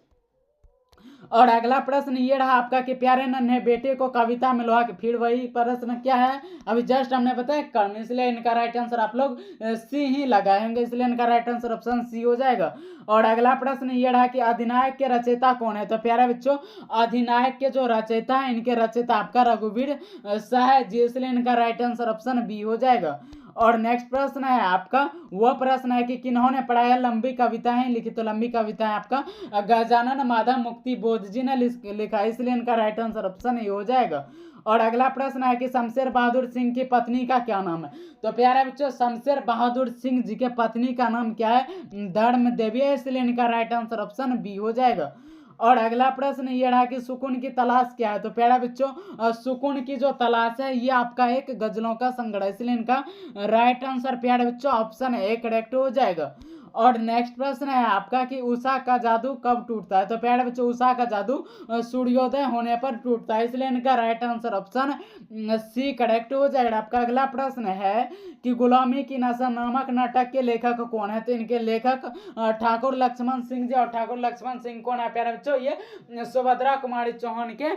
और अगला प्रश्न ये रहा आपका कि प्यारे नन्हे बेटे को कविता में लोहा के, फिर वही प्रश्न क्या है अभी जस्ट हमने बताया कर्म, इसलिए इनका राइट आंसर आप लोग सी ही लगाएंगे, इसलिए इनका राइट आंसर ऑप्शन सी हो जाएगा। और अगला प्रश्न ये रहा कि अधिनायक के रचयिता कौन है, तो प्यारे बच्चों अधिनायक के जो रचयिता है, इनके रचयिता आपका रघुवीर सहज जी, इसलिए इनका राइट आंसर ऑप्शन बी हो जाएगा। और नेक्स्ट प्रश्न है आपका, वह प्रश्न है कि किन्होंने पढ़ाया लंबी कविताएं लिखी, तो लंबी कविताएं आपका गजानन माधव मुक्ति बोध जी ने लिखा, इसलिए इनका राइट आंसर ऑप्शन ये हो जाएगा। और अगला प्रश्न है कि शमशेर बहादुर सिंह की पत्नी का क्या नाम है, तो प्यारे बच्चों शमशेर बहादुर सिंह जी के पत्नी का नाम क्या है, धर्म देवी है, इसलिए इनका राइट आंसर ऑप्शन बी हो जाएगा। और अगला प्रश्न ये रहा कि सुकून की तलाश क्या है, तो प्यारे बच्चों सुकून की जो तलाश है ये आपका एक गजलों का संग्रह, इसलिए इनका राइट आंसर प्यारे बच्चों ऑप्शन ए करेक्ट हो जाएगा। और नेक्स्ट प्रश्न है आपका कि उषा का जादू कब टूटता है, तो प्यारे बच्चों उषा का जादू सूर्योदय होने पर टूटता है, इसलिए इनका right answer option C correct हो जाएगा आपका। अगला प्रश्न है कि गुलामी की नशा नामक नाटक के लेखक कौन है, तो इनके लेखक ठाकुर लक्ष्मण सिंह जी, और ठाकुर लक्ष्मण सिंह कौन है प्यारे बच्चों, ये सुभद्रा कुमारी चौहान के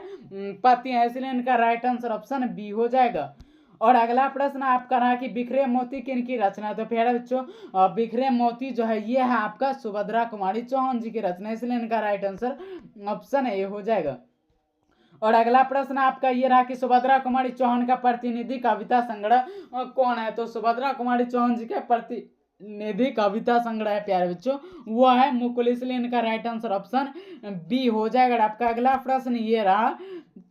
पति हैं, इसलिए इनका राइट आंसर ऑप्शन बी हो जाएगा। और अगला प्रश्न आपका रहा कि बिखरे मोती किनकी रचना है, तो प्यारे बच्चों बिखरे मोती जो है ये है आपका सुभद्रा कुमारी चौहान जी की रचना, इसलिए इनका राइट आंसर ऑप्शन ए हो जाएगा। और अगला प्रश्न आपका ये रहा कि सुभद्रा कुमारी चौहान का प्रतिनिधि कविता संग्रह कौन है, तो सुभद्रा कुमारी चौहान जी के प्रतिनिधि कविता संग्रह है प्यारे बच्चों वो है मुकुल, इसलिए इनका राइट आंसर ऑप्शन बी हो जाएगा आपका। अगला प्रश्न ये रहा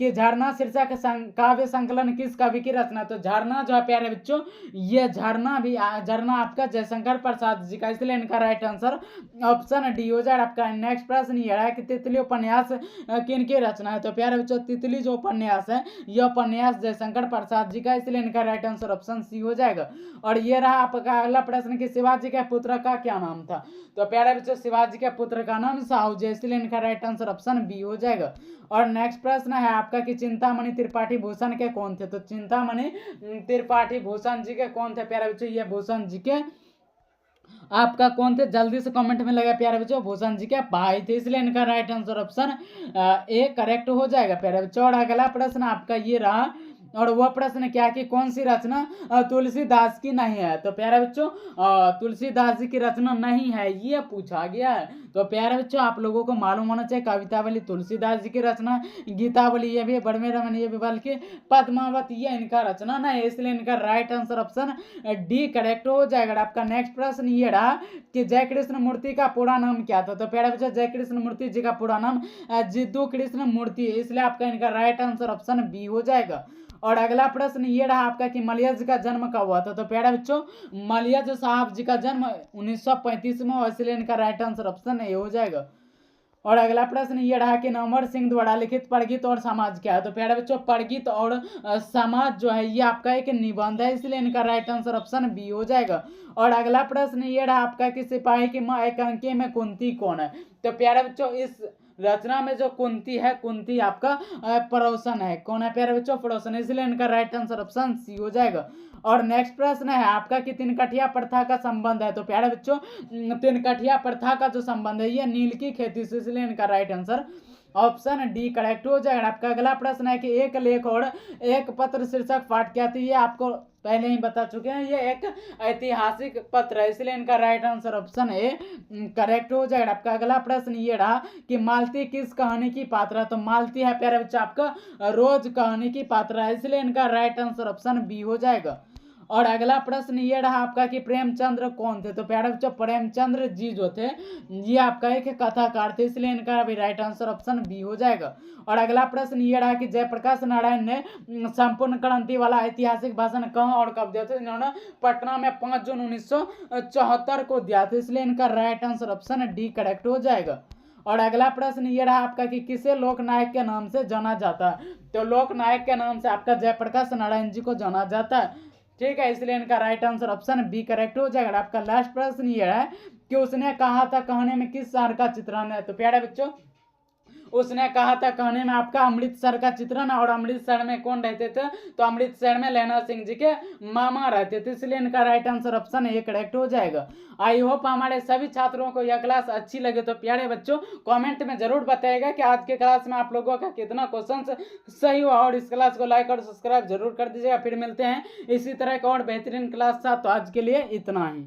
कि झरना शीर्षक काव्य संकलन किस कवि की रचना, तो झरना जो है प्यारे बच्चों ये झरना आपका जयशंकर प्रसाद जी का, इसलिए इनका राइट आंसर ऑप्शन डी हो जाएगा आपका। नेक्स्ट प्रश्न ये रहा है कि तितली उपन्यास किनकी रचना है, तो प्यारे बच्चों तितली जो उपन्यास है यह उपन्यास जयशंकर प्रसाद जी का, इसलिए इनका राइट आंसर ऑप्शन सी हो जाएगा। और ये रहा आपका अगला प्रश्न कि शिवाजी के पुत्र का क्या नाम था, तो प्यारे बच्चों शिवाजी के पुत्र का नाम साहू जी, इसलिए इनका राइट आंसर ऑप्शन बी हो जाएगा। और नेक्स्ट प्रश्न है आपका कि चिंतामणि त्रिपाठी भूषण के कौन थे, तो चिंतामणि त्रिपाठी भूषण जी के कौन थे प्यारे बच्चों, ये भूषण जी के आपका कौन थे, जल्दी से कमेंट में लगा प्यारे बच्चों, भूषण जी के भाई थे, इसलिए इनका right answer option A correct हो जाएगा प्यारे बच्चों। और अगला प्रश्न आपका ये रहा, और वह प्रश्न क्या कि कौन सी रचना तुलसीदास की नहीं है, तो प्यारे बच्चों तुलसीदास जी की रचना नहीं है ये पूछा गया है, तो प्यारे बच्चों आप लोगों को मालूम होना चाहिए कवितावली तुलसीदास जी की रचना, गीतावली ये भी, बड़मे रमन ये भी, बल्कि पद्मावत ये इनका रचना नहीं है, इसलिए इनका right answer option D correct हो जाएगा आपका। नेक्स्ट प्रश्न ये रहा कि जय कृष्ण मूर्ति का पूरा नाम क्या था, तो प्यारे बच्चों जय कृष्ण मूर्ति जी का पूरा नाम जिद्दू कृष्ण मूर्ति है, इसलिए आपका इनका राइट आंसर ऑप्शन बी हो जाएगा। और अगला प्रश्न ये रहा आपका कि मलयज का जन्म कब हुआ था, तो प्यारे बच्चों मलयज साहब जी का जन्म 1935 में हुआ, इसलिए इनका राइट आंसर ऑप्शन ए हो जाएगा। और अगला प्रश्न ये रहा कि नवंबर सिंह द्वारा लिखित पढ़गीत और समाज क्या है। तो प्यारे बच्चों पढ़गीत और समाज जो है ये आपका एक निबंध है, इसलिए इनका राइट आंसर ऑप्शन बी हो जाएगा। और अगला प्रश्न ये रहा आपका कि सिपाही की मां एकांकी में कुंती कौन है। तो प्यारे बच्चों इस रचना में जो कुंती है, कुंती आपका पड़ोसन है। कौन है प्यारे बच्चों? पड़ोसन, इसलिए इनका राइट आंसर ऑप्शन सी हो जाएगा। और नेक्स्ट प्रश्न है आपका कि तिनकठिया प्रथा का संबंध है। तो प्यारे बच्चों तिनकठिया प्रथा का जो संबंध है ये नील की खेती से, इसलिए इनका right answer option D correct हो जाएगा। आपका अगला प्रश्न है कि एक लेख और एक पत्र शीर्षक पाठ क्या थी। ये आपको पहले ही बता चुके हैं, ये एक ऐतिहासिक पत्र है, इसलिए इनका right answer option A correct हो जाएगा। आपका अगला प्रश्न ये रहा कि मालती किस कहानी की पात्र है। तो मालती है प्यारे बच्चा आपका रोज कहानी की पात्र है, इसलिए इनका राइट आंसर ऑप्शन बी हो जाएगा। और अगला प्रश्न ये रहा आपका कि प्रेमचंद्र कौन थे। तो प्यारे बच्चों प्रेमचंद्र जी जो थे ये आपका एक कथाकार थे, इसलिए इनका भी राइट आंसर ऑप्शन बी हो जाएगा। और अगला प्रश्न ये रहा कि जयप्रकाश नारायण ने संपूर्ण क्रांति वाला ऐतिहासिक भाषण कहाँ और कब दिया था। इन्होंने पटना में 5 जून 1974 को दिया था, इसलिए इनका right answer option D correct हो जाएगा। और अगला प्रश्न ये रहा आपका कि किसे लोकनायक के नाम से जाना जाता है। तो लोकनायक के नाम से आपका जयप्रकाश नारायण जी को जाना जाता है, ठीक है, इसलिए इनका right answer option B correct हो जाएगा। आपका लास्ट प्रश्न ये है कि उसने कहा था कहने में किस शहर का चित्रण है। तो प्यारे बच्चों उसने कहा था कहने में आपका अमृतसर का चित्रण, और अमृतसर में कौन रहते थे। तो अमृतसर में लैला सिंह जी के मामा रहते थे, इसलिए इनका right answer option A correct हो जाएगा। आई होप हमारे सभी छात्रों को यह क्लास अच्छी लगे। तो प्यारे बच्चों कमेंट में जरूर बताइएगा कि आज के क्लास में आप लोगों का कितना क्वेश्चन सही हुआ, और इस क्लास को लाइक और सब्सक्राइब जरूर कर दीजिएगा। फिर मिलते हैं इसी तरह का और बेहतरीन क्लास साथ। तो आज के लिए इतना ही।